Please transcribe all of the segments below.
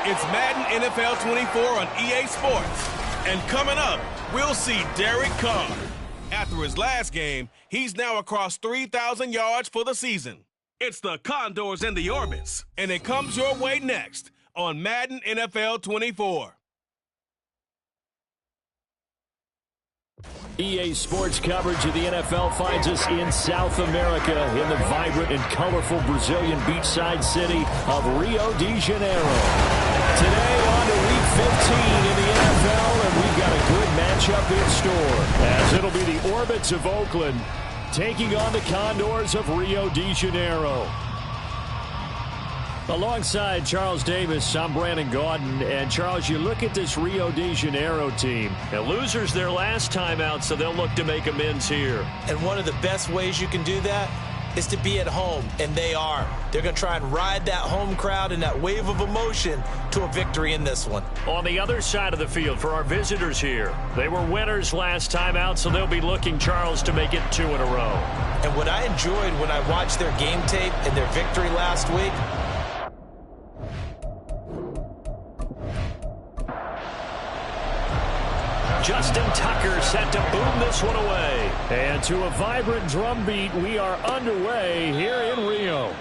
It's Madden NFL 24 on EA Sports. And coming up, we'll see Derek Carr. After his last game, he's now across 3,000 yards for the season. It's the Condors and the Orbits, and it comes your way next on Madden NFL 24. EA Sports coverage of the NFL finds us in South America in the vibrant and colorful Brazilian beachside city of Rio de Janeiro. Today on to Week 15 in the NFL, and we've got a good matchup in store, as it'll be the Orbits of Oakland taking on the Condors of Rio de Janeiro. Alongside Charles Davis, I'm Brandon Gaudin. And, Charles, you look at this Rio de Janeiro team. Now, losers their last time out, so they'll look to make amends here. And one of the best ways you can do that is to be at home, and they are. They're going to try and ride that home crowd and that wave of emotion to a victory in this one. On the other side of the field for our visitors here, they were winners last time out, so they'll be looking, Charles, to make it 2 in a row. And what I enjoyed when I watched their game tape and their victory last week, Justin Tucker set to boom this one away. And to a vibrant drum beat, we are underway here in Rio.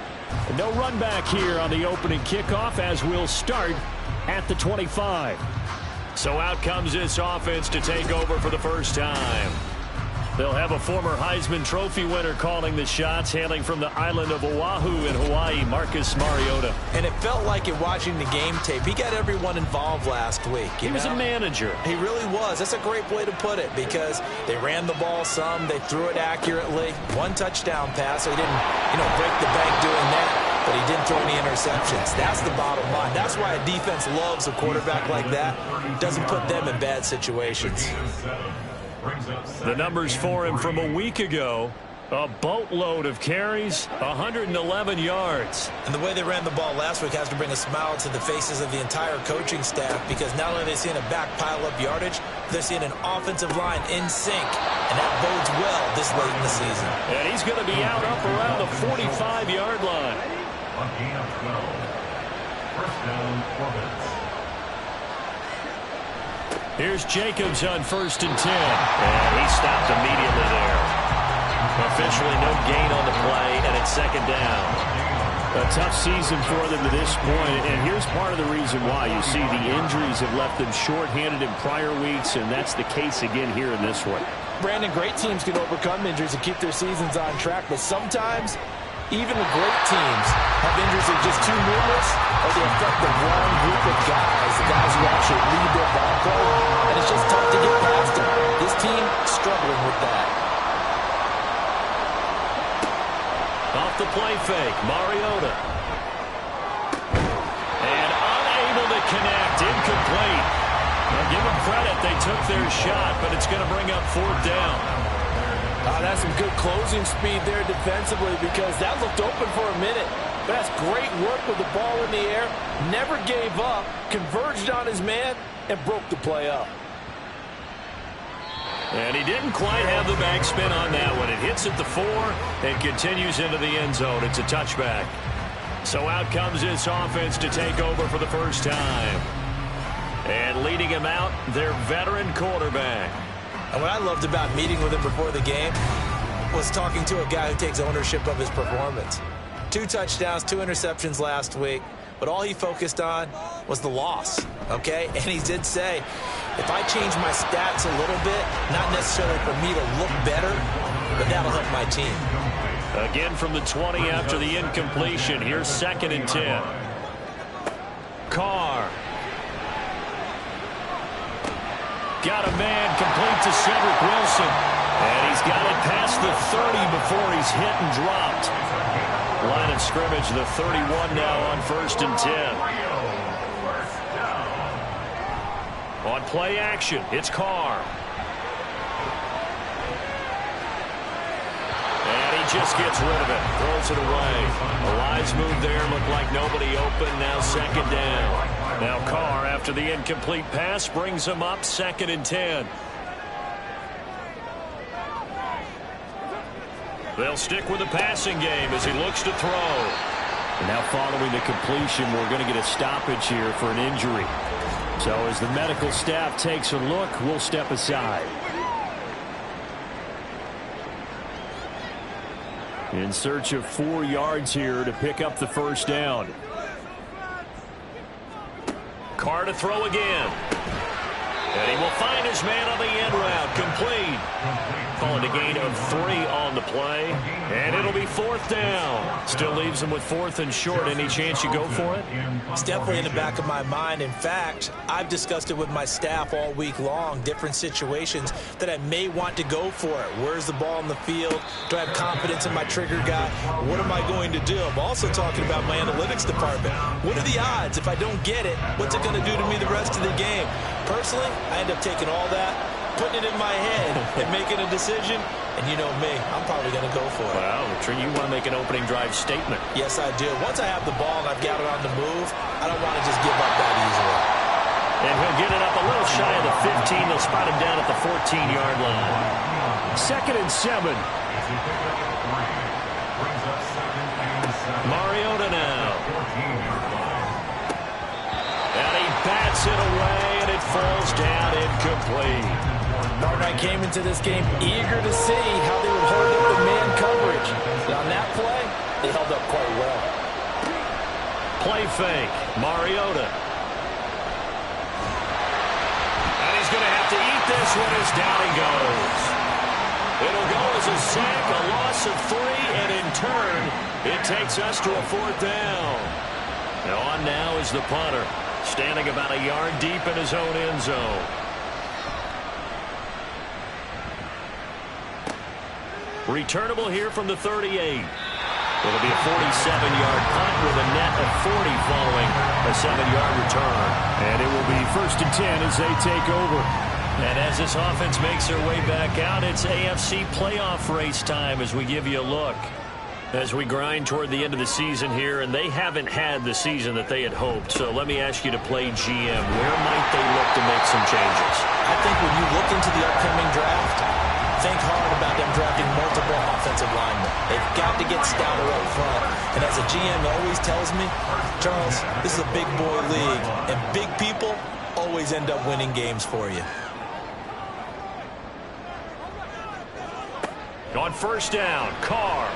No run back here on the opening kickoff as we'll start at the 25. So out comes this offense to take over for the first time. They'll have a former Heisman Trophy winner calling the shots, hailing from the island of Oahu in Hawaii, Marcus Mariota. And it felt like it watching the game tape. He got everyone involved last week. He was a manager. He really was. That's a great way to put it, because they ran the ball some, they threw it accurately. 1 touchdown pass, so he didn't, break the bank doing that, but he didn't throw any interceptions. That's the bottom line. That's why a defense loves a quarterback like that. Doesn't put them in bad situations. The numbers for him from a week ago, a boatload of carries, 111 yards. And the way they ran the ball last week has to bring a smile to the faces of the entire coaching staff, because not only are they seeing a back pile up yardage, they're seeing an offensive line in sync, and that bodes well this late in the season. And he's going to be out up around the 45-yard line. On gain of 12, first down, Orbits. Here's Jacobs on 1st and 10. And he stopped immediately there. Officially no gain on the play, and it's 2nd down. A tough season for them to this point, and here's part of the reason why. You see the injuries have left them shorthanded in prior weeks, and that's the case again here in this one. Brandon, great teams can overcome injuries and keep their seasons on track, but sometimes even the great teams have injuries that are just too numerous, or they affect the wrong group of guys, the guys who actually lead their ball play, and it's just tough to get past them. This team struggling with that. Off the play fake, Mariota. And unable to connect, incomplete. Now give them credit, they took their shot, but it's going to bring up 4th down. That's some good closing speed there defensively, because that looked open for a minute. But that's great work with the ball in the air. Never gave up, converged on his man, and broke the play up. And he didn't quite have the backspin on that one. It hits at the 4 and continues into the end zone. It's a touchback. So out comes this offense to take over for the first time. And leading him out, their veteran quarterback. And what I loved about meeting with him before the game was talking to a guy who takes ownership of his performance. 2 touchdowns, 2 interceptions last week, but all he focused on was the loss, okay? And he did say, if I change my stats a little bit, not necessarily for me to look better, but that'll help my team. Again from the 20 after the incompletion. Here's 2nd and 10. Carr. Got a man complete to Cedric Wilson. And he's got it past the 30 before he's hit and dropped. Line of scrimmage, the 31 now on 1st and 10. On play action, it's Carr. And he just gets rid of it, throws it away. A wise move there, looked like nobody open, now 2nd down. Now Carr, after the incomplete pass, brings him up 2nd and 10. They'll stick with the passing game as he looks to throw. And now following the completion, we're going to get a stoppage here for an injury. So as the medical staff takes a look, we'll step aside. In search of 4 yards here to pick up the first down. Carr to throw again. And he will find his man on the end route. Complete. Calling a gain of 3 on the play. And it'll be 4th down. Still leaves him with 4th and short. Any chance you go for it? It's definitely in the back of my mind. In fact, I've discussed it with my staff all week long, different situations that I may want to go for it. Where's the ball in the field? Do I have confidence in my trigger guy? What am I going to do? I'm also talking about my analytics department. What are the odds? If I don't get it, what's it going to do to me the rest of the game? Personally, I end up taking all that, putting it in my head, and making a decision. And you know me, I'm probably going to go for it. Well, you want to make an opening drive statement. Yes, I do. Once I have the ball and I've got it on the move, I don't want to just give up that easily. And he'll get it up a little shy of the 15. They'll spot him down at the 14-yard line. 2nd and 7. Mariota now. And he bats it away, and it falls down incomplete. Martin, I came into this game eager to see how they would hold up the man coverage. And on that play, they held up quite well. Play fake. Mariota. And he's going to have to eat this one as down he goes. It'll go as a sack, a loss of 3, and in turn, it takes us to a 4th down. And on now is the punter, standing about a yard deep in his own end zone. Returnable here from the 38. It'll be a 47-yard punt with a net of 40 following a 7-yard return. And it will be 1st and 10 as they take over. And as this offense makes their way back out, it's AFC playoff race time as we give you a look. As we grind toward the end of the season here, and they haven't had the season that they had hoped. So let me ask you to play GM. Where might they look to make some changes? I think when you look into the upcoming draft, think hard about them drafting multiple offensive linemen. They've got to get stouter up front. And as a GM always tells me, Charles, this is a big boy league, and big people always end up winning games for you. On 1st down, Carr.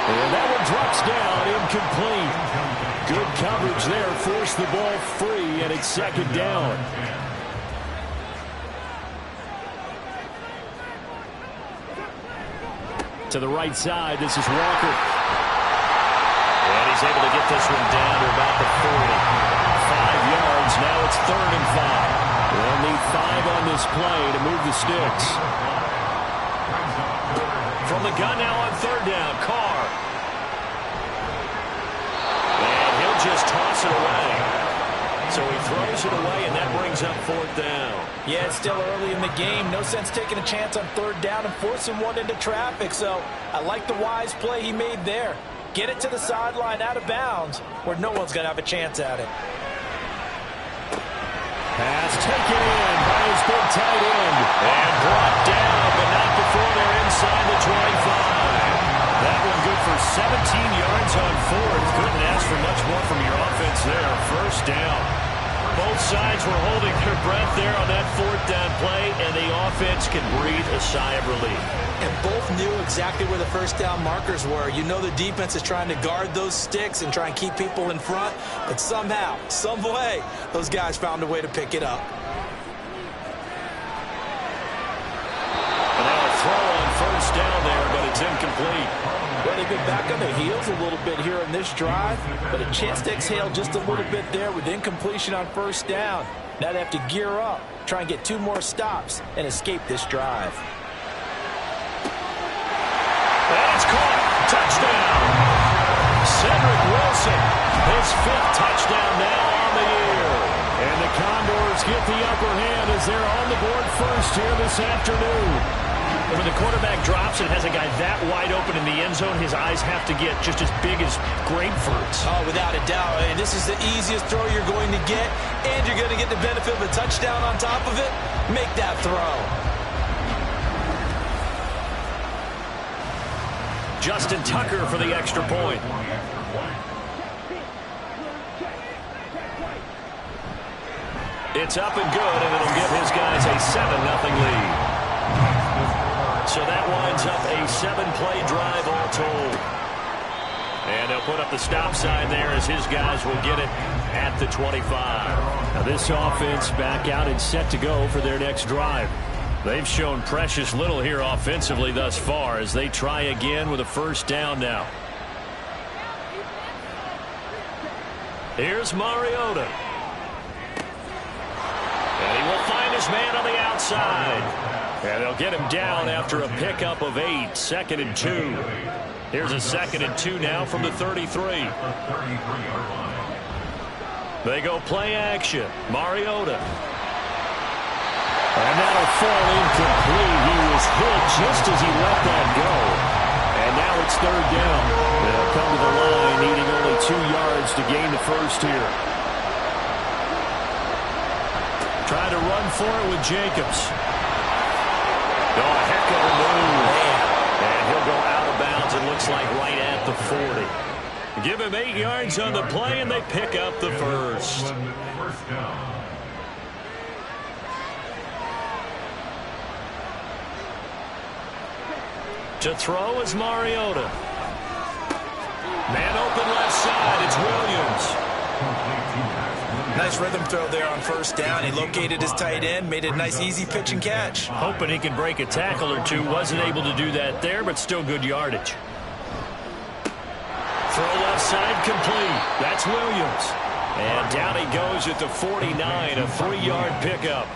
And that one drops down, incomplete. Good coverage there, forced the ball free, and it's 2nd down. To the right side, this is Walker. And he's able to get this one down to about the 40. 5 yards, now it's 3rd and 5. They'll need 5 on this play to move the sticks. From the gun now on 3rd down, Carr. And he'll just toss it away. So he throws it away, and that brings up 4th down. Yeah, it's still early in the game. No sense taking a chance on 3rd down and forcing one into traffic. So I like the wise play he made there. Get it to the sideline out of bounds where no one's going to have a chance at it. Pass taken in by his big tight end. And brought down, but not before they're inside the 25. That one good for 17 yards on 4th. Couldn't ask for much more from your offense there. 1st down. Both sides were holding their breath there on that 4th down play, and the offense can breathe a sigh of relief. And both knew exactly where the 1st down markers were. You know the defense is trying to guard those sticks and try and keep people in front, but somehow, some way, those guys found a way to pick it up. And now a throw on 1st down there, but it's incomplete. Well, they've been back on their heels a little bit here in this drive, but a chance to exhale just a little bit there with incompletion on 1st down. Now they have to gear up, try and get 2 more stops, and escape this drive. And it's caught. Touchdown. Cedric Wilson, his 5th touchdown now on the year. And the Condors get the upper hand as they're on the board first here this afternoon. And when the quarterback drops and has a guy that wide open in the end zone, his eyes have to get just as big as grapefruits. Oh, without a doubt. And this is the easiest throw you're going to get, and you're going to get the benefit of a touchdown on top of it. Make that throw. Justin Tucker for the extra point. It's up and good, and it'll give his guys a 7-0 lead. So that winds up a 7-play drive all told. And they'll put up the stop sign there as his guys will get it at the 25. Now this offense back out and set to go for their next drive. They've shown precious little here offensively thus far as they try again with a first down now. Here's Mariota. And he will find his man on the outside. And they'll get him down after a pickup of 8. 2nd and 2. Here's a 2nd and 2 now from the 33. They go play action. Mariota. And that'll fall incomplete. He was hit just as he let that go. And now it's 3rd down. They'll come to the line needing only 2 yards to gain the first here. Trying to run for it with Jacobs. Oh, a heck of a move. And he'll go out of bounds, it looks like right at the 40. Give him 8 yards on the play, and they pick up the first. To throw is Mariota. Man open left side, it's Williams. Nice rhythm throw there on first down. He located his tight end, made it a nice easy pitch and catch. Hoping he can break a tackle or two. Wasn't able to do that there, but still good yardage. Throw left side complete. That's Williams. And down he goes at the 49, a 3-yard pickup.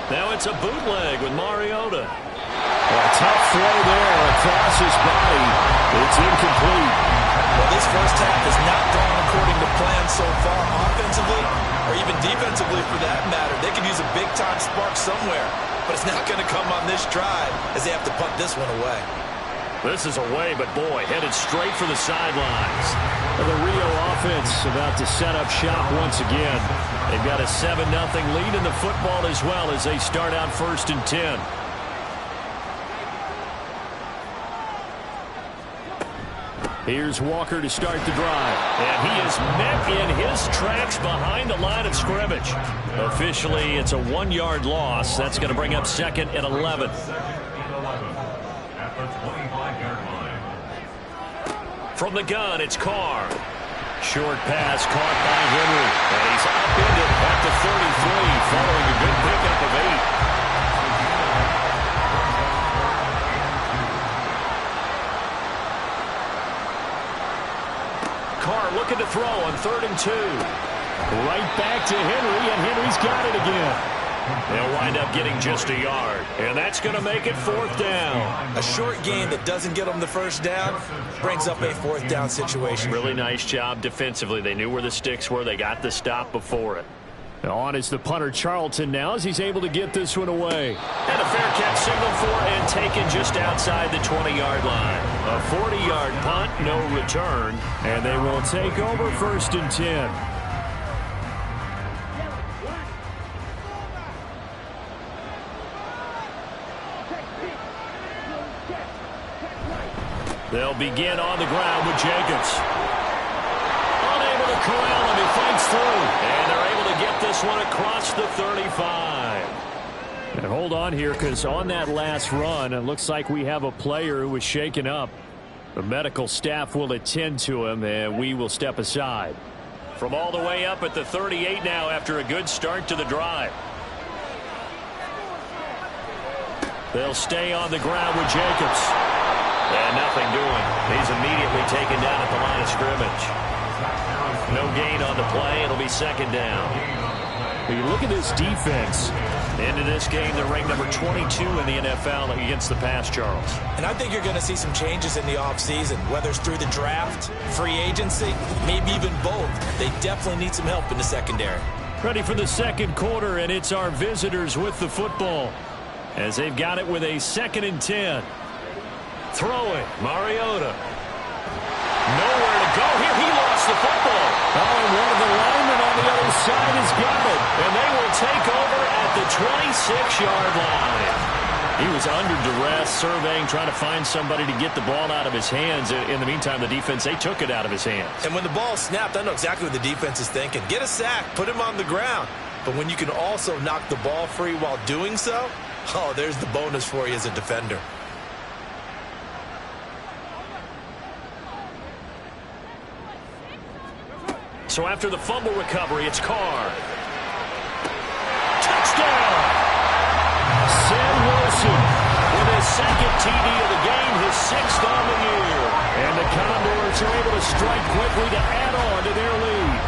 Now it's a bootleg with Mariota. A tough throw there across his body. It's incomplete. Well, this first half has not gone according to plan so far offensively or even defensively for that matter. They could use a big-time spark somewhere, but it's not going to come on this drive as they have to punt this one away. This is away, but boy, headed straight for the sidelines. The Rio offense about to set up shop once again. They've got a 7-0 lead in the football as well as they start out 1st and 10. Here's Walker to start the drive. And he is met in his tracks behind the line of scrimmage. Officially, it's a 1-yard loss. That's going to bring up 2nd and 11. From the gun, it's Carr. Short pass caught by Henry. And he's upended at the 33 following a good pickup of 8. Carr looking to throw on 3rd and 2. Right back to Henry, and Henry's got it again. They'll wind up getting just a yard, and that's going to make it 4th down. A short gain that doesn't get them the first down brings up a 4th down situation. Really nice job defensively. They knew where the sticks were. They got the stop before it. On is the punter Charlton now as he's able to get this one away. And a fair catch signal for and taken just outside the 20-yard line. A 40-yard punt, no return, and they will take over 1st and 10. They'll begin on the ground with Jacobs. Unable to corral him, he fights through. And they're able to get this one across the 35. And hold on here, because on that last run, it looks like we have a player who was shaken up. The medical staff will attend to him, and we will step aside. From all the way up at the 38 now after a good start to the drive. They'll stay on the ground with Jacobs. And nothing doing. He's immediately taken down at the line of scrimmage. No gain on the play. It'll be 2nd down. When you look at this defense, into this game, they're ranked number 22 in the NFL against the pass, Charles. And I think you're going to see some changes in the offseason, whether it's through the draft, free agency, maybe even both. They definitely need some help in the secondary. Ready for the 2nd quarter, and it's our visitors with the football as they've got it with a 2nd and 10. Throwing, Mariota. Nowhere to go here. He lost the football. Oh, and one of the linemen on the other side has got it. And they will 46-yard line. He was under duress, surveying, trying to find somebody to get the ball out of his hands. In the meantime, the defense, they took it out of his hands. And when the ball snapped, I know exactly what the defense is thinking. Get a sack, put him on the ground. But when you can also knock the ball free while doing so, oh, there's the bonus for you as a defender. So after the fumble recovery, it's Carr. Touchdown! Sam Wilson with his second TD of the game, his 6th on the year. And the Condors are able to strike quickly to add on to their lead.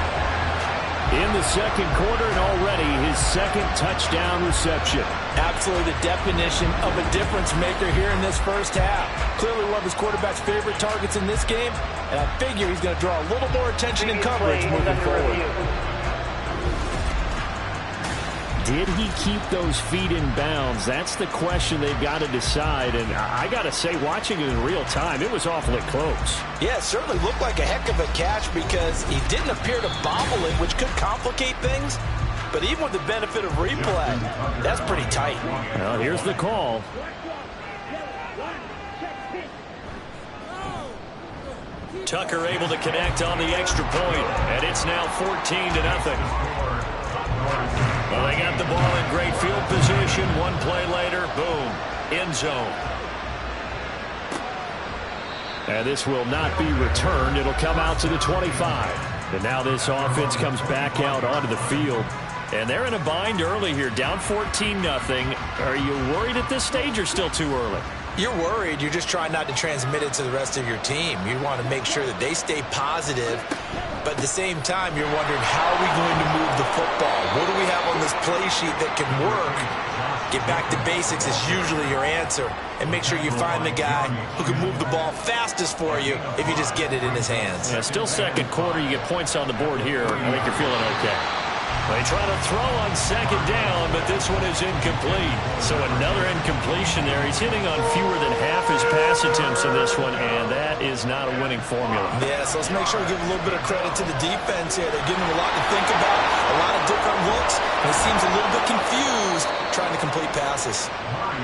In the second quarter, and already his 2nd touchdown reception. Absolutely the definition of a difference maker here in this first half. Clearly one of his quarterback's favorite targets in this game, and I figure he's going to draw a little more attention and coverage moving forward. Did he keep those feet in bounds? That's the question they've got to decide. And I got to say, watching it in real time, it was awfully close. Yeah, it certainly looked like a heck of a catch because he didn't appear to bobble it, which could complicate things. But even with the benefit of replay, that's pretty tight. Well, here's the call. Tucker able to connect on the extra point, and it's now 14-0. Well, they got the ball in great field position. One play later, boom, end zone. And this will not be returned. It'll come out to the 25. And now this offense comes back out onto the field. And they're in a bind early here, down 14-0. Are you worried at this stage or still too early? You're worried. You're just trying not to transmit it to the rest of your team. You want to make sure that they stay positive. But at the same time, you're wondering, how are we going to move the football? What do we have on this play sheet that can work? Get back to basics is usually your answer. And make sure you find the guy who can move the ball fastest for you if you just get it in his hands. Yeah, still second quarter. You get points on the board here. I think you're feeling okay. They try to throw on second down, but this one is incomplete. So another incompletion there. He's hitting on fewer than half his pass attempts in this one, and that is not a winning formula. Yeah, so let's make sure we give a little bit of credit to the defense here. They're giving him a lot to think about, a lot of different looks, and he seems a little bit confused trying to complete passes.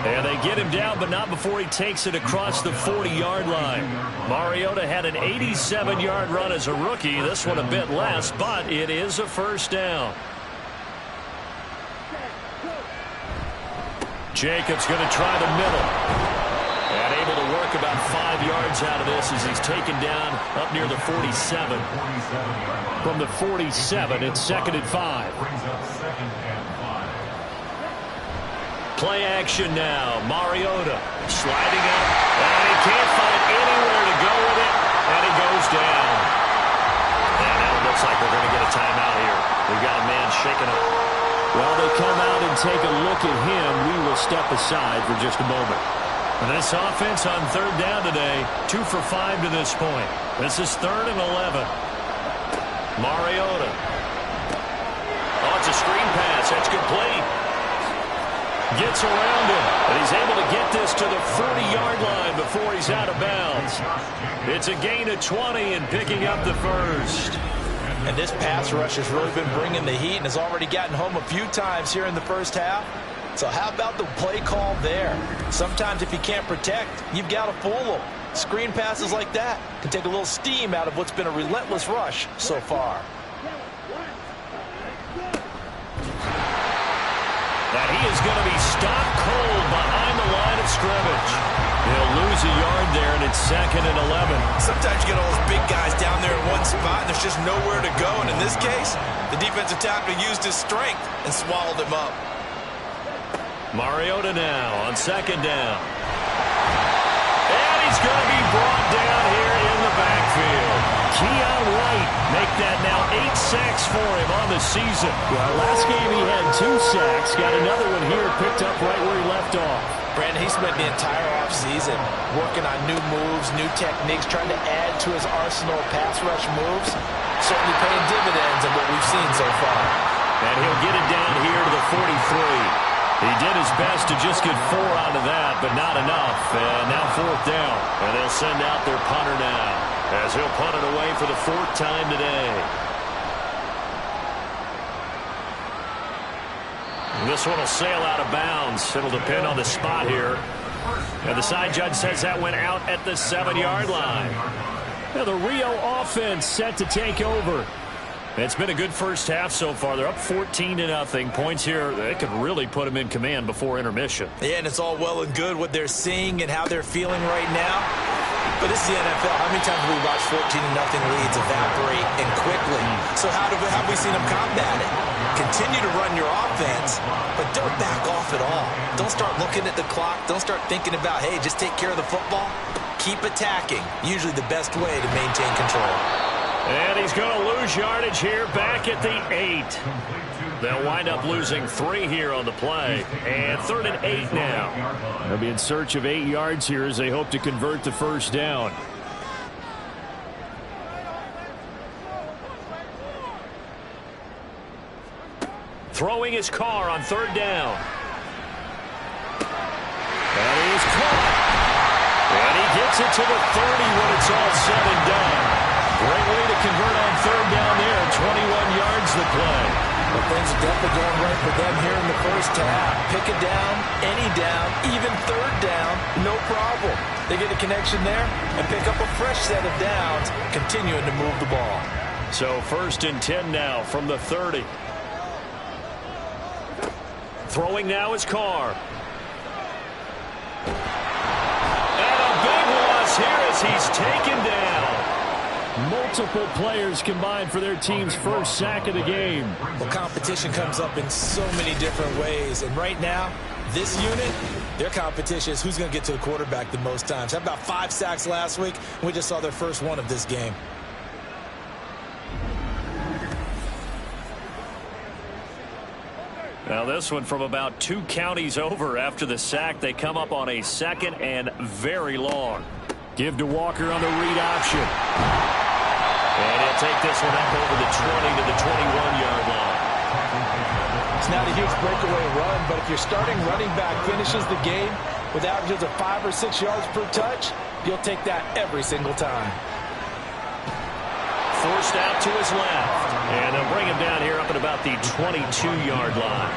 And they get him down, but not before he takes it across the 40-yard line. Mariota had an 87-yard run as a rookie. This one a bit less, but it is a first down. Jacobs going to try the middle. And able to work about 5 yards out of this as he's taken down up near the 47. From the 47, it's 2nd and 5. Play action now. Mariota sliding up, and he can't find anywhere to go with it, and he goes down. And now it looks like we're going to get a timeout here. We've got a man shaking up. Well, they come out and take a look at him. We will step aside for just a moment. And this offense on 3rd down today, 2 for 5 to this point. This is 3rd and 11. Mariota. Oh, it's a screen pass. That's complete. Gets around him, and he's able to get this to the 40-yard line before he's out of bounds. It's a gain of 20 and picking up the first. And this pass rush has really been bringing the heat and has already gotten home a few times here in the first half. So how about the play call there? Sometimes if you can't protect, you've got to fool them. Screen passes like that can take a little steam out of what's been a relentless rush so far. That he is going to be stopped cold behind the line of scrimmage. He'll lose a yard there, and it's 2nd and 11. Sometimes you get all those big guys down there in one spot, and there's just nowhere to go. And in this case, the defensive tackle used his strength and swallowed him up. Mariota now on 2nd down. And he's going to be brought down here in the backfield. Keon White make that now 8 sacks for him on the season. Well, last game he had 2 sacks. Got another one here picked up right where he left off. Brandon, he spent the entire offseason working on new moves, new techniques, trying to add to his arsenal of pass rush moves. Certainly paying dividends in what we've seen so far. And he'll get it down here to the 43. He did his best to just get 4 out of that, but not enough. And now 4th down. And they'll send out their punter now, as he'll punt it away for the 4th time today. This one will sail out of bounds. It'll depend on the spot here. And the side judge says that went out at the 7-yard line. Now the Rio offense set to take over. It's been a good first half so far. They're up 14-0. Points here, they could really put them in command before intermission. Yeah, and it's all well and good what they're seeing and how they're feeling right now. But this is the NFL. How many times have we watched 14-0 leads evaporate and quickly? So how have we seen them combat it? Continue to run your offense, but don't back off at all. Don't start looking at the clock. Don't start thinking about, hey, just take care of the football. Keep attacking. Usually the best way to maintain control. And he's going to lose yardage here back at the 8. They'll wind up losing 3 here on the play. And 3rd and 8 now. They'll be in search of 8 yards here as they hope to convert the first down. Throwing his car on 3rd down. That is caught. And he gets it to the 30 when it's all said and done. Great way to convert on 3rd down there. 21 yards the play. Well, things are definitely going right for them here in the first half. Pick a down, any down, even 3rd down, no problem. They get a connection there and pick up a fresh set of downs, continuing to move the ball. So 1st and 10 now from the 30. Throwing now is Carr. And a big loss here as he's taken down. Multiple players combined for their team's first sack of the game. Well, competition comes up in so many different ways. And right now, this unit, their competition is who's going to get to the quarterback the most times. Had about 5 sacks last week, and we just saw their first one of this game. Now this one from about 2 counties over after the sack. They come up on a 2nd and very long. Give to Walker on the read option. And he'll take this one up over the 20 to the 21-yard line. It's not a huge breakaway run, but if your starting running back finishes the game with averages of 5 or 6 yards per touch, you'll take that every single time. Forced out to his left. And they'll bring him down here up at about the 22-yard line.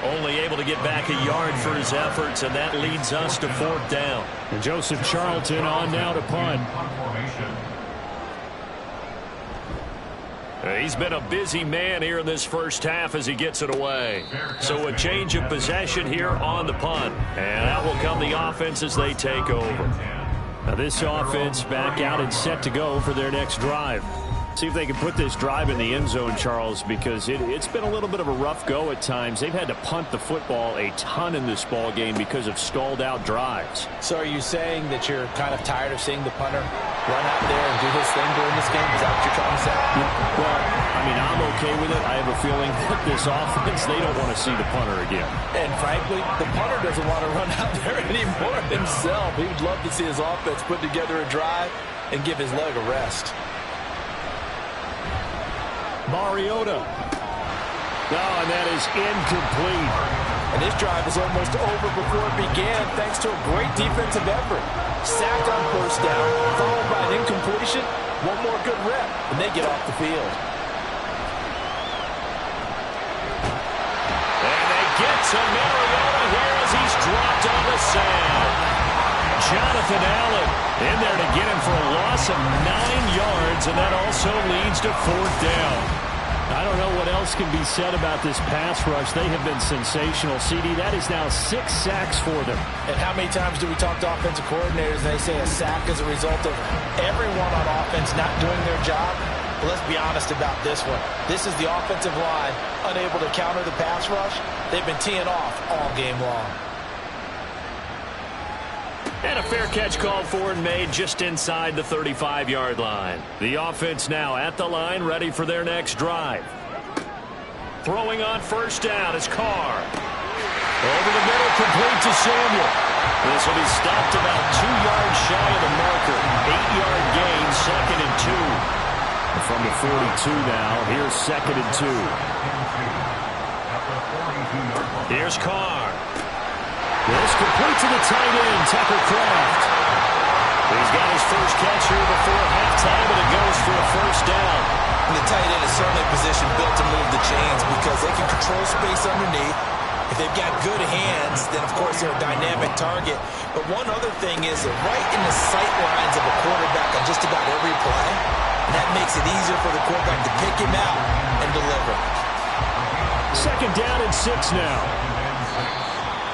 Only able to get back a yard for his efforts, and that leads us to 4th down. And Joseph Charlton on now to punt. He's been a busy man here in this first half as he gets it away. So a change of possession here on the punt. And out will come the offense as they take over. Now this offense back out and set to go for their next drive. See if they can put this drive in the end zone, Charles, because it's been a little bit of a rough go at times. They've had to punt the football a ton in this ball game because of stalled out drives. So are you saying that you're kind of tired of seeing the punter run out there and do his thing during this game? Is that what you're trying to say? Well, I mean, I'm okay with it. I have a feeling that this offense, they don't want to see the punter again. And frankly, the punter doesn't want to run out there anymore himself. He would love to see his offense put together a drive and give his leg a rest. Mariota. Oh, and that is incomplete. And this drive is almost over before it began thanks to a great defensive effort. Sacked on 1st down, followed by an incompletion. One more good rep, and they get off the field. And they get to Mariota here as he's dropped on the sand. Jonathan Allen in there to get him for a loss of 9 yards, and that also leads to 4th down. I don't know what else can be said about this pass rush. They have been sensational. CD, that is now 6 sacks for them. And how many times do we talk to offensive coordinators and they say a sack is a result of everyone on offense not doing their job? Well, let's be honest about this one. This is the offensive line unable to counter the pass rush. They've been teeing off all game long. And a fair catch called for and made just inside the 35-yard line. The offense now at the line, ready for their next drive. Throwing on 1st down is Carr. Over the middle, complete to Samuel. This will be stopped about 2 yards shy of the marker. 8-yard gain, 2nd and 2. From the 42 now, here's 2nd and 2. Here's Carr. This complete to the tight end, Tucker Kraft. He's got his first catch here before halftime, and it goes for a 1st down. And the tight end is certainly positioned built to move the chains because they can control space underneath. they've got good hands, then, of course, they're a dynamic target. But one other thing is they're right in the sight lines of a quarterback on just about every play. And that makes it easier for the quarterback to pick him out and deliver. Second down and 6 now.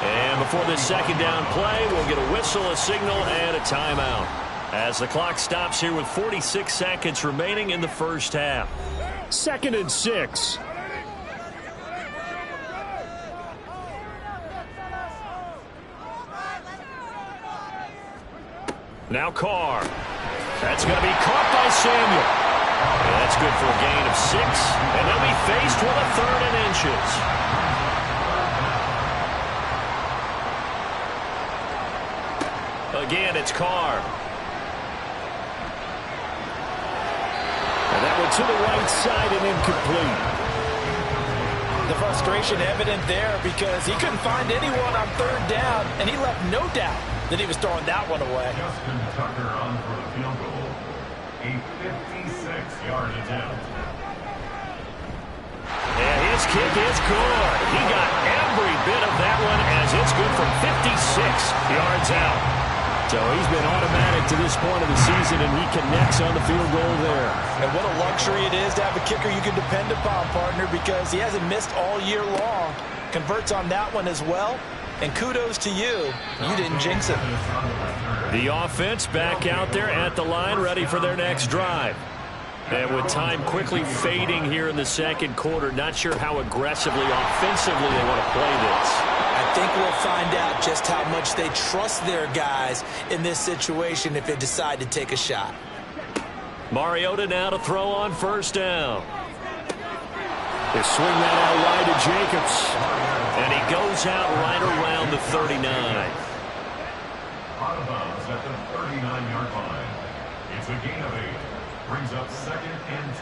And before this second down play, we'll get a whistle, a signal, and a timeout, as the clock stops here with 46 seconds remaining in the first half. Second and 6. Now Carr. That's going to be caught by Samuel. And that's good for a gain of 6. And they'll be faced with a 3rd and inches. Again, it's Carr. And that one to the right side and incomplete. The frustration evident there because he couldn't find anyone on 3rd down, and he left no doubt that he was throwing that one away. Justin Tucker on for the field goal. A 56-yard attempt. And his kick is good. He got every bit of that one as it's good from 56 yards out. So he's been automatic to this point of the season, and he connects on the field goal there. And what a luxury it is to have a kicker you can depend upon, partner, because he hasn't missed all year long. Converts on that one as well. And kudos to you. You didn't jinx it. The offense back out there at the line, ready for their next drive. And with time quickly fading here in the second quarter, not sure how aggressively, offensively they want to play this. I think we'll find out just how much they trust their guys in this situation if they decide to take a shot. Mariota now to throw on first down. They swing that out wide to Jacobs. And he goes out right around the 39. Out of bounds at the 39-yard line. It's a gain of 8. Brings up 2nd and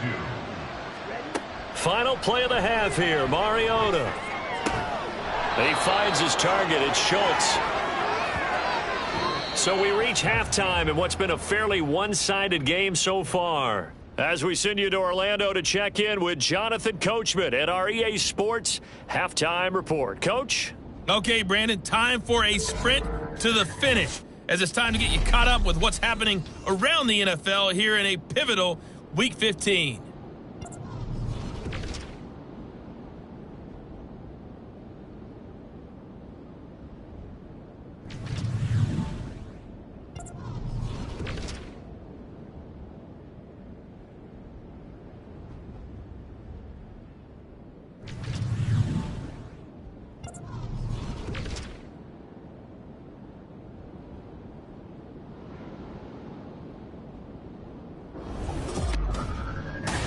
2. Final play of the half here, Mariota. He finds his target. It's Schultz. So we reach halftime in what's been a fairly one-sided game so far. As we send you to Orlando to check in with Jonathan Coachman at our EA Sports Halftime Report. Coach? Okay, Brandon, time for a sprint to the finish, as it's time to get you caught up with what's happening around the NFL here in a pivotal Week 15.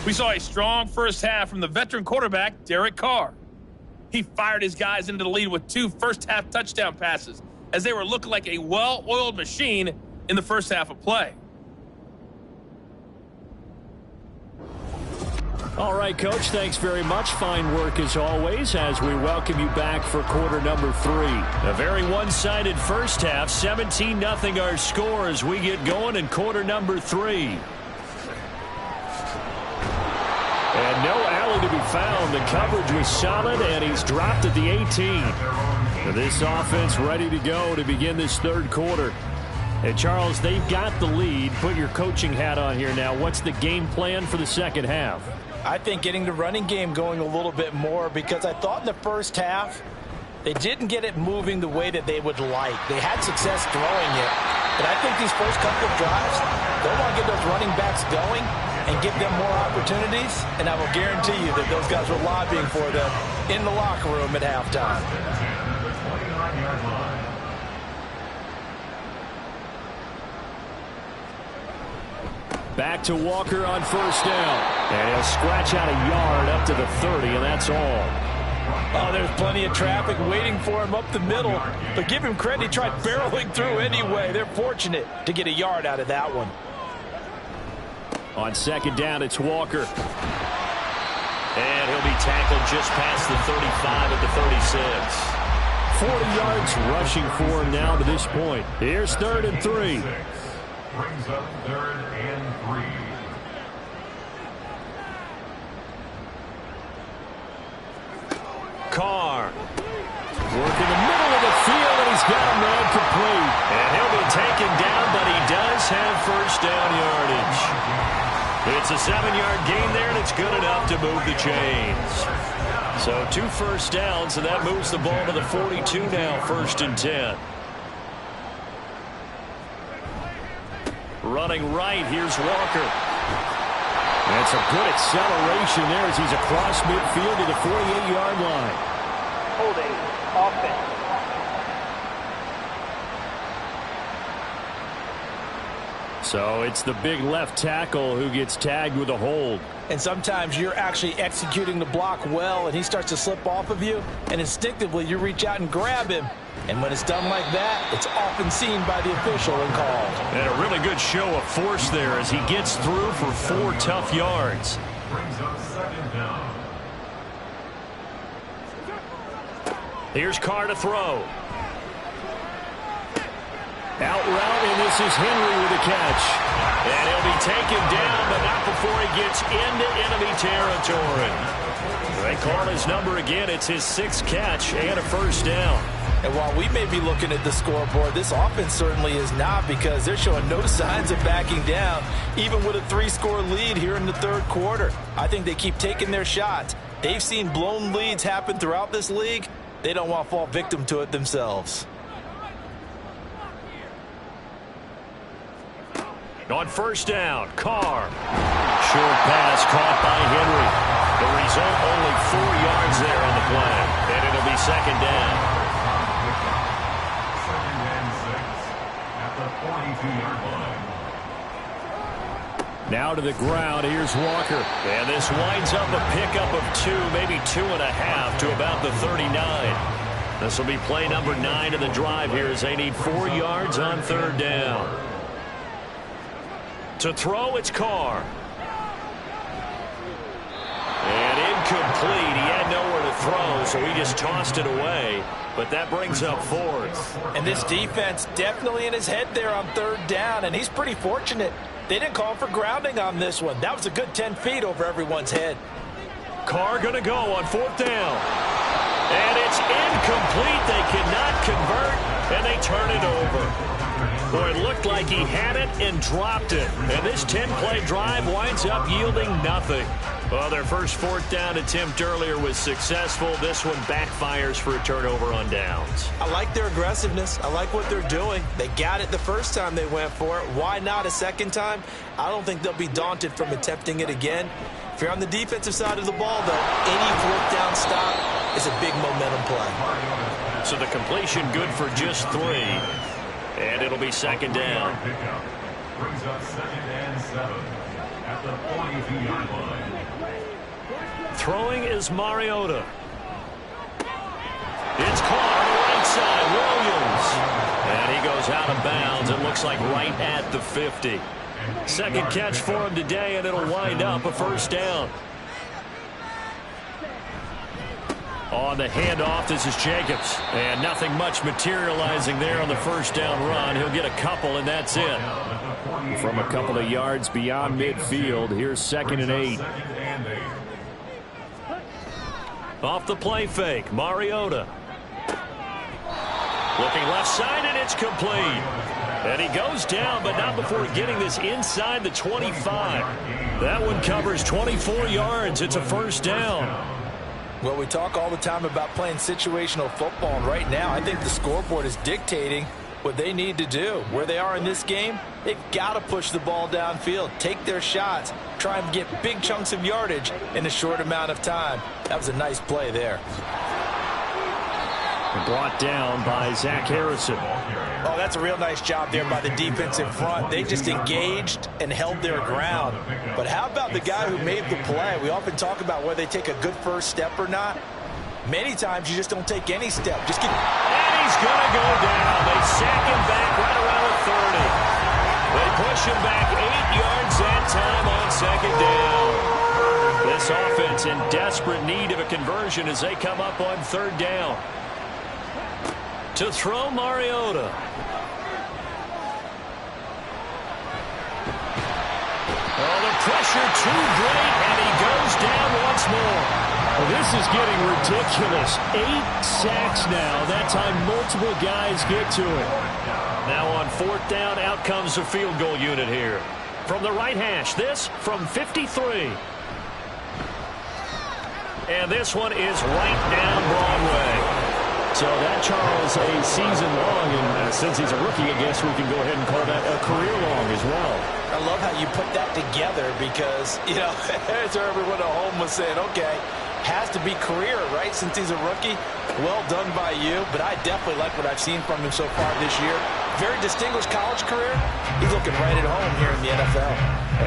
We saw a strong first half from the veteran quarterback, Derek Carr. He fired his guys into the lead with 2 first-half touchdown passes as they were looking like a well-oiled machine in the first half of play. All right, Coach, thanks very much. Fine work as always as we welcome you back for quarter number 3. A very one-sided first half, 17-0 our score as we get going in quarter number 3. And no alley to be found. The coverage was solid, and he's dropped at the 18. This offense ready to go to begin this third quarter. And, Charles, they've got the lead. Put your coaching hat on here now. What's the game plan for the second half? I think getting the running game going a little bit more, because I thought in the first half they didn't get it moving the way that they would like. They had success throwing it. But I think these first couple of drives, they want to get those running backs going and give them more opportunities, and I will guarantee you that those guys were lobbying for them in the locker room at halftime. Back to Walker on first down. And he'll scratch out a yard up to the 30, and that's all. Oh, there's plenty of traffic waiting for him up the middle, but give him credit, he tried barreling through anyway. They're fortunate to get a yard out of that one. On second down, it's Walker. And he'll be tackled just past the 35 at the 36. 40 yards rushing for him now to this point. Here's 3rd and 3. Brings up 3rd and 3. Carr. Working the middle of the field, and he's got a man complete. And he'll be taken down, but he does have first down yardage. It's a 7-yard gain there, and it's good enough to move the chains. So 2 first downs, and that moves the ball to the 42 now, 1st and 10. Running right, here's Walker. That's a good acceleration there as he's across midfield to the 48-yard line. Holding offense. So it's the big left tackle who gets tagged with a hold. And sometimes you're actually executing the block well, and he starts to slip off of you, and instinctively you reach out and grab him. And when it's done like that, it's often seen by the official and called. And a really good show of force there as he gets through for 4 tough yards. Brings up 2nd down. Here's Carr to throw. Out route, and this is Henry with a catch. And he'll be taken down, but not before he gets into enemy territory. They call his number again. It's his 6th catch and a first down. And while we may be looking at the scoreboard, this offense certainly is not, because they're showing no signs of backing down, even with a 3-score lead here in the 3rd quarter. I think they keep taking their shots. They've seen blown leads happen throughout this league. They don't want to fall victim to it themselves. On first down, Carr. Short pass caught by Henry. The result, only 4 yards there on the play. And it'll be 2nd down. 2nd and 6 at the 42-yard line. Now to the ground, here's Walker. And this winds up a pickup of 2, maybe 2.5 to about the 39. This will be play number 9 of the drive here as they need 4 yards on 3rd down. To throw, it's Carr. And incomplete. He had nowhere to throw, so he just tossed it away. But that brings up 4th. And this defense definitely in his head there on 3rd down, and he's pretty fortunate. They didn't call for grounding on this one. That was a good 10 feet over everyone's head. Carr going to go on 4th down. And it's incomplete. They cannot convert, and they turn it over. Boy, it looked like he had it and dropped it. And this 10-play drive winds up yielding nothing. Well, their first 4th down attempt earlier was successful. This one backfires for a turnover on downs. I like their aggressiveness. I like what they're doing. They got it the first time they went for it. Why not a second time? I don't think they'll be daunted from attempting it again. If you're on the defensive side of the ball, though, any 4th down stop is a big momentum play. So the completion good for just 3. And it'll be 2nd down. Brings up 2nd and 7 at the 42-yard line. Throwing is Mariota. It's Carr on the right side. Williams. And he goes out of bounds. It looks like right at the 50. 2nd catch for him today, and it'll wind up a first down. On the handoff, this is Jacobs. And nothing much materializing there on the first down run. He'll get a couple, and that's it. From a couple of yards beyond midfield, here's 2nd and 8. Off the play fake, Mariota. Looking left side, and it's complete. And he goes down, but not before getting this inside the 25. That one covers 24 yards. It's a first down. Well, we talk all the time about playing situational football, and right now I think the scoreboard is dictating what they need to do. Where they are in this game, they've got to push the ball downfield, take their shots, try and get big chunks of yardage in a short amount of time. That was a nice play there. Brought down by Zach Harrison. Oh, that's a real nice job there by the defensive front. They just engaged and held their ground. But how about the guy who made the play? We often talk about whether they take a good first step or not. Many times you just don't take any step. Just get. And he's going to go down. They sack him back right around the 30. They push him back 8 yards that time on 2nd down. This offense in desperate need of a conversion as they come up on 3rd down. To throw, Mariota. Oh, the pressure too great, and he goes down once more. Well, this is getting ridiculous. 8 sacks now. That time multiple guys get to it. Now on 4th down, out comes the field goal unit here. From the right hash, this from 53. And this one is right down Broadway. So that, Charles, a season long, and since he's a rookie, I guess we can go ahead and call that a career long as well. I love how you put that together because, you know, as everyone at home was saying, okay, has to be career, right, since he's a rookie. Well done by you, but I definitely like what I've seen from him so far this year. Very distinguished college career. He's looking right at home here in the NFL.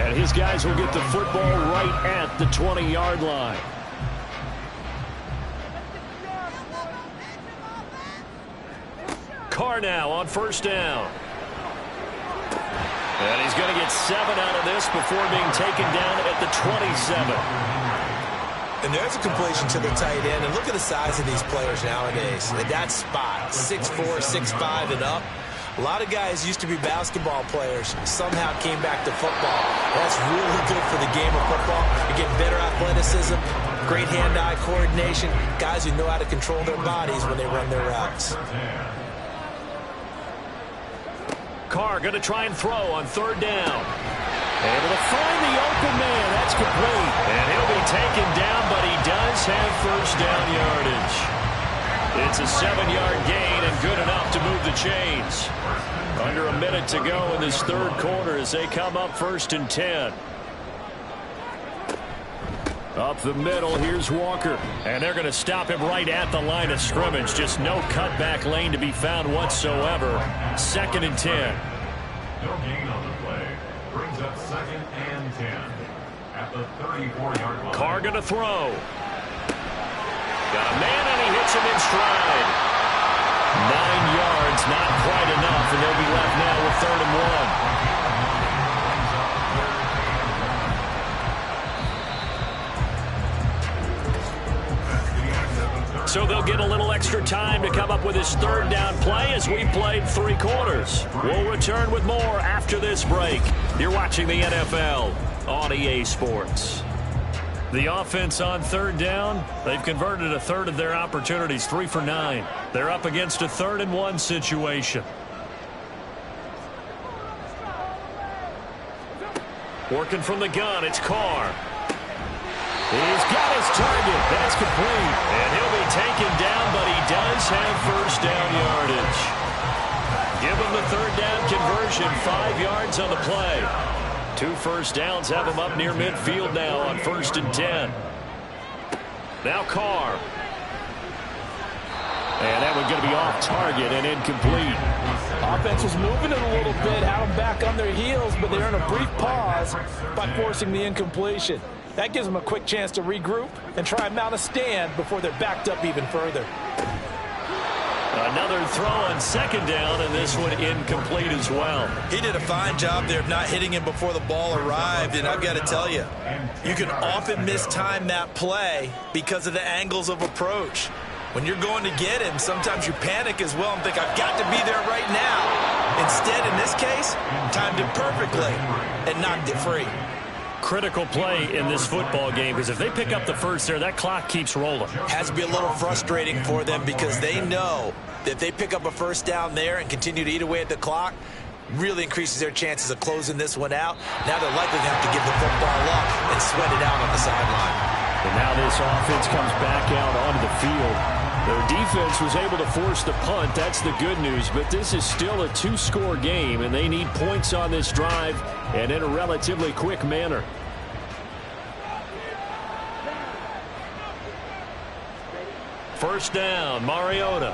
And his guys will get the football right at the 20-yard line. Carr now on 1st down. And he's going to get 7 out of this before being taken down at the 27. And there's a completion to the tight end. And look at the size of these players nowadays. At that spot, 6'4", 6'5", and up. A lot of guys used to be basketball players, somehow came back to football. That's really good for the game of football. You get better athleticism, great hand-eye coordination, guys who know how to control their bodies when they run their routes. Carr going to try and throw on 3rd down. Able to find the open man. That's complete. And he'll be taken down, but he does have 1st down yardage. It's a 7-yard gain and good enough to move the chains. Under a minute to go in this 3rd quarter as they come up 1st and 10. Up the middle, here's Walker. And they're going to stop him right at the line of scrimmage. Just no cutback lane to be found whatsoever. 2nd and 10. No gain on the play. Brings up 2nd and 10. At the 34-yard line. Carr going to throw. Got a man and he hits him in stride. 9 yards, not quite enough, and they'll be left now with 3rd and 1. So they'll get a little extra time to come up with his 3rd down play as we played 3 quarters. We'll return with more after this break. You're watching the NFL on EA Sports. The offense on 3rd down, they've converted a third of their opportunities, 3 for 9. They're up against a 3rd and 1 situation. Working from the gun, it's Carr. He's got his target. That's complete. And he'll be taken down, but he does have 1st down yardage. Give him the 3rd down conversion, 5 yards on the play. 2 1st downs have him up near midfield now on 1st and 10. Now Carr. And that one's going to be off target and incomplete. Offense was moving it a little bit, had them back on their heels, but they're in a brief pause by forcing the incompletion. That gives them a quick chance to regroup and try and mount a stand before they're backed up even further. Another throw on 2nd down, and this one incomplete as well. He did a fine job there of not hitting him before the ball arrived, and I've got to tell you, you can often mistime that play because of the angles of approach. When you're going to get him, sometimes you panic as well and think, I've got to be there right now. Instead, in this case, timed it perfectly and knocked it free. Critical play in this football game, because if they pick up the 1st there, that clock keeps rolling. Has to be a little frustrating for them because they know that if they pick up a 1st down there and continue to eat away at the clock, really increases their chances of closing this one out. Now they're likely to have to give the football up and sweat it out on the sideline. And now this offense comes back out onto the field. Their defense was able to force the punt. That's the good news. But this is still a 2-score game, and they need points on this drive and in a relatively quick manner. First down, Mariota.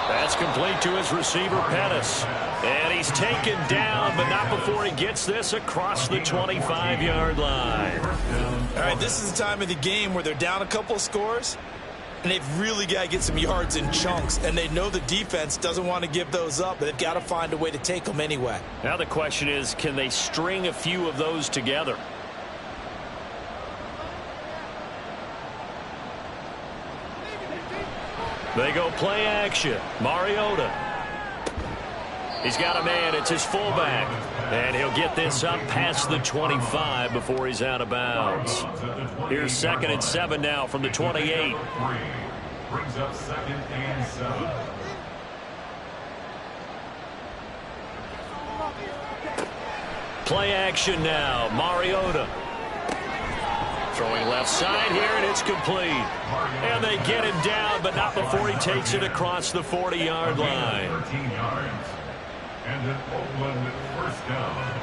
That's complete to his receiver, Pettis. And he's taken down, but not before he gets this across the 25-yard line. All right, this is the time of the game where they're down a couple of scores, and they've really got to get some yards in chunks, and they know the defense doesn't want to give those up, but they've got to find a way to take them anyway. Now the question is, can they string a few of those together? They go play action. Mariota. He's got a man. It's his fullback. And he'll get this up past the 25 before he's out of bounds. Here's 2nd and 7 now from the 28. Brings up 2nd and 7. Play action now. Mariota. Throwing left side here, and it's complete. And they get him down, but not before he takes it across the 40-yard line. 13 yards. And an Oakland first down.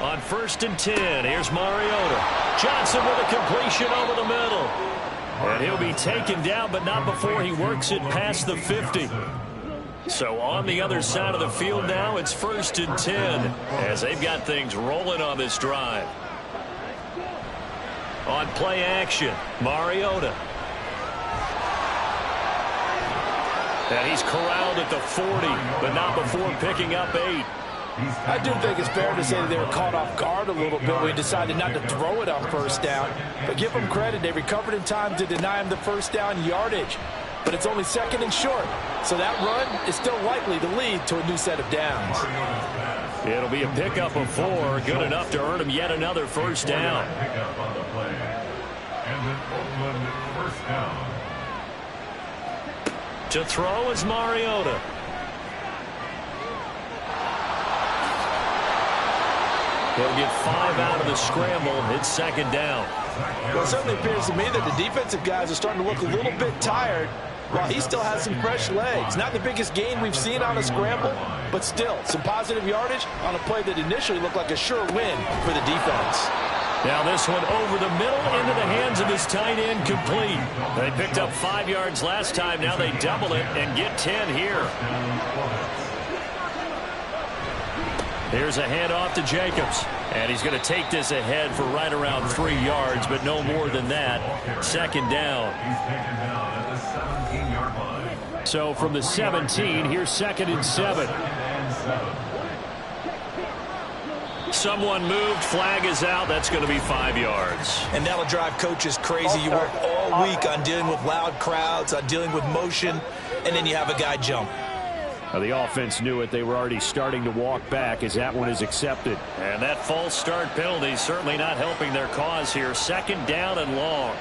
On 1st and 10, here's Mariota. Johnson with a completion over the middle. And he'll be taken down, but not before he works it past the 50. So on the other side of the field now, it's 1st and 10 as they've got things rolling on this drive. On play action, Mariota. And he's corralled at the 40, but not before picking up 8. I do think it's fair to say that they were caught off guard a little bit when he decided not to throw it on 1st down. But give them credit, they recovered in time to deny him the 1st down yardage. But it's only 2nd and short, so that run is still likely to lead to a new set of downs. It'll be a pickup of 4, good enough to earn him yet another 1st down. Pickup on the play. And an Oakland first down. To throw is Mariota. He'll get 5 out of the scramble. It's 2nd down. Well, it certainly appears to me that the defensive guys are starting to look a little bit tired while he still has some fresh legs. Not the biggest gain we've seen on a scramble, but still some positive yardage on a play that initially looked like a sure win for the defense. Now this one over the middle into the hands of his tight end, complete. They picked up 5 yards last time. Now they double it and get 10 here. Here's a handoff to Jacobs. And he's going to take this ahead for right around 3 yards, but no more than that. 2nd down. He's taken down at the 17-yard line. So from the 17, here's 2nd and 7. Someone moved. Flag is out. That's going to be 5 yards. And that'll drive coaches crazy. You work all week on dealing with loud crowds, on dealing with motion, and then you have a guy jump. Now the offense knew it. They were already starting to walk back as that one is accepted. And that false start penalty is certainly not helping their cause here. 2nd down and long.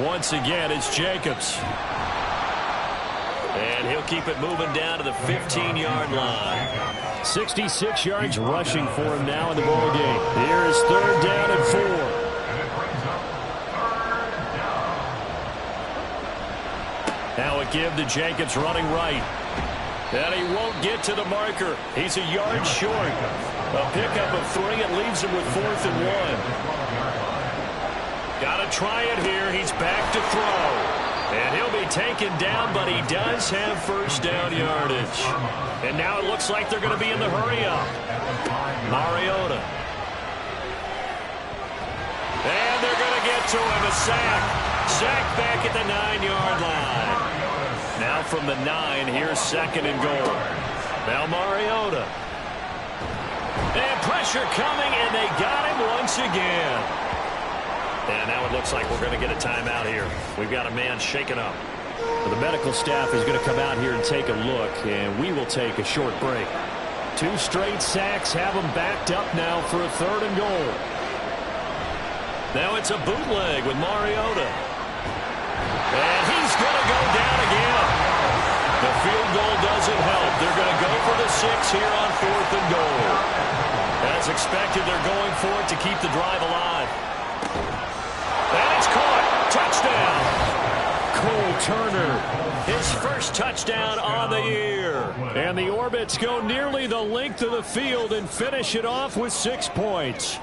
Once again, it's Jacobs. And he'll keep it moving down to the 15-yard line. 66 yards rushing for him now in the ball game. Here is 3rd down and 4. Now a give to Jacobs running right. And he won't get to the marker. He's a yard short. A pickup of 3. It leaves him with 4th and 1. Got to try it here. He's back to throw. And he'll be taken down, but he does have 1st down yardage. And now it looks like they're going to be in the hurry-up. Mariota. And they're going to get to him. A sack. Sack back at the 9-yard line. Now from the 9, here's 2nd and goal. Now Mariota. And pressure coming, and they got him once again. And now it looks like we're going to get a timeout here. We've got a man shaken up. Well, the medical staff is going to come out here and take a look, and we will take a short break. 2 straight sacks have them backed up now for a 3rd and goal. Now it's a bootleg with Mariota. And he's going to go down again. The field goal doesn't help. They're going to go for the 6 here on 4th and goal. As expected, they're going for it to keep the drive alive. And it's caught. Touchdown. Cole Turner, his first touchdown on the year. And the Orbits go nearly the length of the field and finish it off with 6 points.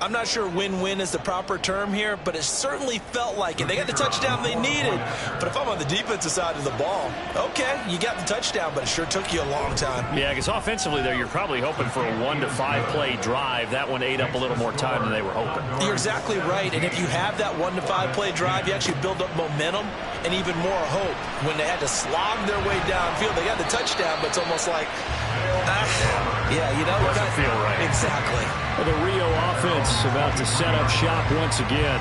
I'm not sure win-win is the proper term here, but it certainly felt like it. They got the touchdown they needed. But if I'm on the defensive side of the ball, okay, you got the touchdown, but it sure took you a long time. Yeah, because offensively there, you're probably hoping for a 1 to 5 play drive. That one ate up a little more time than they were hoping. You're exactly right. And if you have that 1 to 5 play drive, you actually build up momentum and even more hope. When they had to slog their way downfield, they got the touchdown, but it's almost like, yeah, you know, doesn't feel right. Exactly. Well, the Rio offense about to set up shop once again.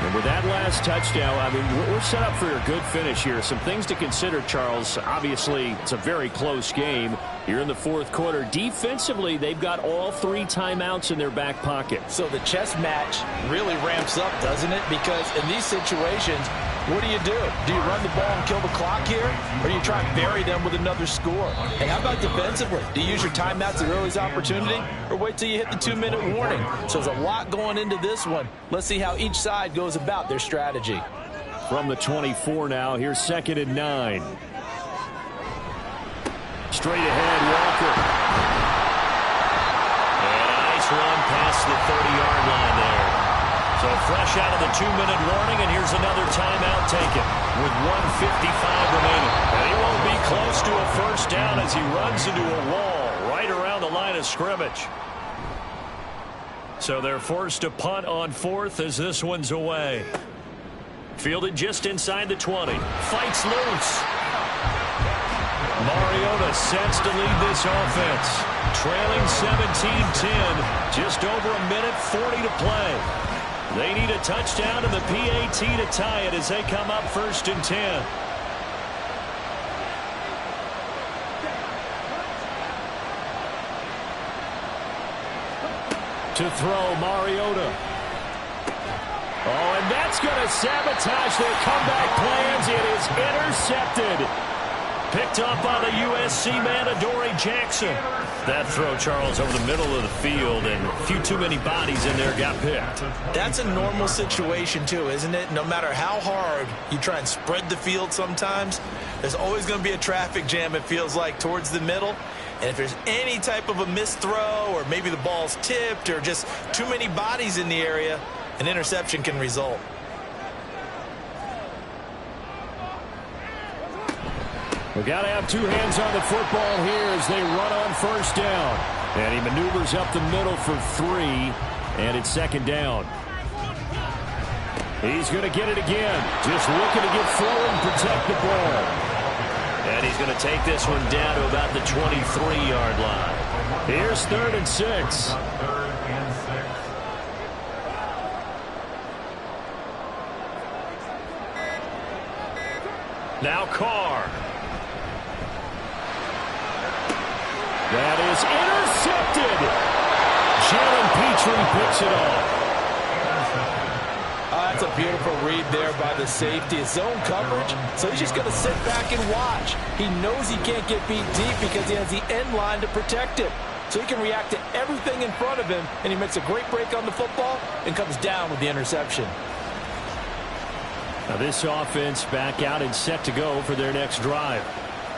And with that last touchdown, I mean, we're set up for a good finish here. Some things to consider, Charles. Obviously, it's a very close game. You're in the fourth quarter. Defensively, they've got all 3 timeouts in their back pocket. So the chess match really ramps up, doesn't it? Because in these situations, what do? Do you run the ball and kill the clock here? Or do you try and bury them with another score? And how about defensively? Do you use your timeouts at earliest opportunity? Or wait till you hit the 2-minute warning? So there's a lot going into this one. Let's see how each side goes about their strategy. From the 24 now, here's 2nd and 9. Straight ahead, Walker. And a nice run past the 30-yard line there. So fresh out of the 2-minute warning, and here's another timeout taken with 1:55 remaining. And he won't be close to a first down as he runs into a wall right around the line of scrimmage. So they're forced to punt on 4th as this one's away. Fielded just inside the 20. Fights loose. Mariota sets to lead this offense. Trailing 17-10. Just over a minute 40 to play. They need a touchdown and the PAT to tie it as they come up 1st and 10. To throw, Mariota. Oh, and that's going to sabotage their comeback plans. It is intercepted. Picked up by the USC man, Adoree Jackson. That throw, Charles, over the middle of the field, and a few too many bodies in there got picked. That's a normal situation, too, isn't it? No matter how hard you try and spread the field sometimes, there's always going to be a traffic jam, it feels like, towards the middle. And if there's any type of a missed throw, or maybe the ball's tipped, or just too many bodies in the area, an interception can result. We've got to have 2 hands on the football here as they run on 1st down. And he maneuvers up the middle for 3, and it's 2nd down. He's going to get it again. Just looking to get forward and protect the ball. And he's going to take this one down to about the 23-yard line. Here's 3rd and 6. Now Carr. That is intercepted. Jalen Petrie picks it off. That's a beautiful read there by the safety. His zone coverage, so he's just going to sit back and watch. He knows he can't get beat deep because he has the end line to protect it. So he can react to everything in front of him, and he makes a great break on the football and comes down with the interception. Now this offense back out and set to go for their next drive.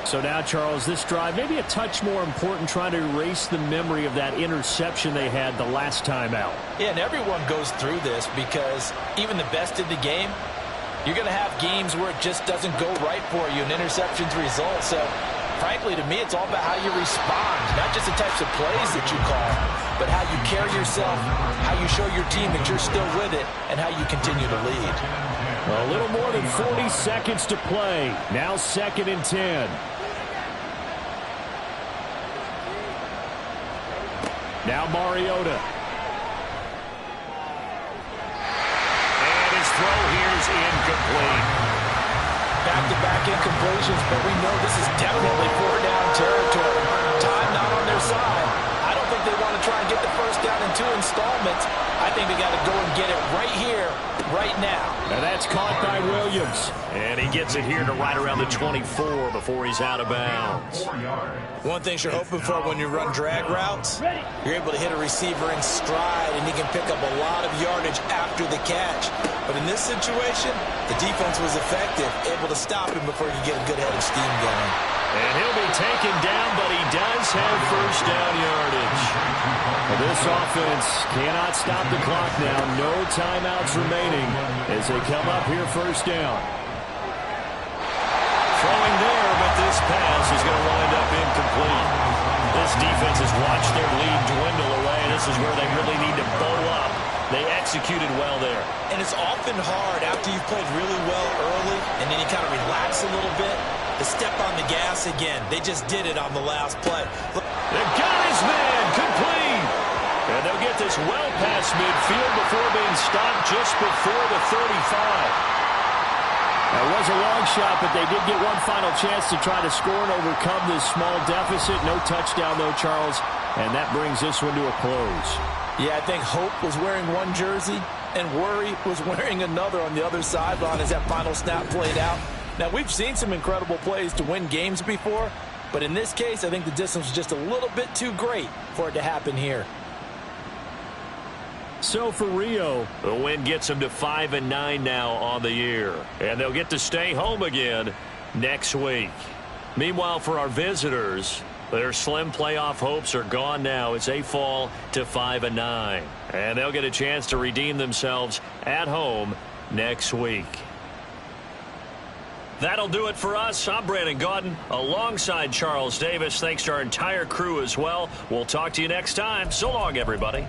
So now, Charles, this drive maybe a touch more important, trying to erase the memory of that interception they had the last time out. Yeah, and everyone goes through this because even the best in the game, you're going to have games where it just doesn't go right for you, and interceptions result. So, frankly, to me, it's all about how you respond, not just the types of plays that you call, but how you carry yourself, how you show your team that you're still with it, and how you continue to lead. A little more than 40 seconds to play. Now 2nd and 10. Now Mariota. And his throw here is incomplete. Back-to-back incompletions, but we know this is definitely 4-down territory. Time not on their side. I don't think they want to try and get the first down in 2 installments. I think they got to go and get it right here, right now. And that's caught by Williams. And he gets it here to right around the 24 before he's out of bounds. One thing you're hoping for when you run drag routes, you're able to hit a receiver in stride, and he can pick up a lot of yardage after the catch. But in this situation, the defense was effective, able to stop him before you get a good head of steam going. And he'll be taken down, but he does have first down yardage. Well, this offense cannot stop the clock now. No timeouts remaining as they come up here 1st down. Throwing there, but this pass is going to wind up incomplete. This defense has watched their lead dwindle away. This is where they really need to bow up. They executed well there. And it's often hard after you've played really well early and then you kind of relax a little bit to step on the gas again. They just did it on the last play. They've got his man complete. And they'll get get this well past midfield before being stopped just before the 35. That was a long shot, but they did get one final chance to try to score and overcome this small deficit. No touchdown, though, Charles, and that brings this one to a close. Yeah, I think Hope was wearing one jersey and Worry was wearing another on the other sideline as that final snap played out. Now, we've seen some incredible plays to win games before, but in this case, I think the distance was just a little bit too great for it to happen here. So for Rio, the win gets them to 5-9 now on the year. And they'll get to stay home again next week. Meanwhile, for our visitors, their slim playoff hopes are gone now as they fall to 5-9. And they'll get a chance to redeem themselves at home next week. That'll do it for us. I'm Brandon Gaudin alongside Charles Davis. Thanks to our entire crew as well. We'll talk to you next time. So long, everybody.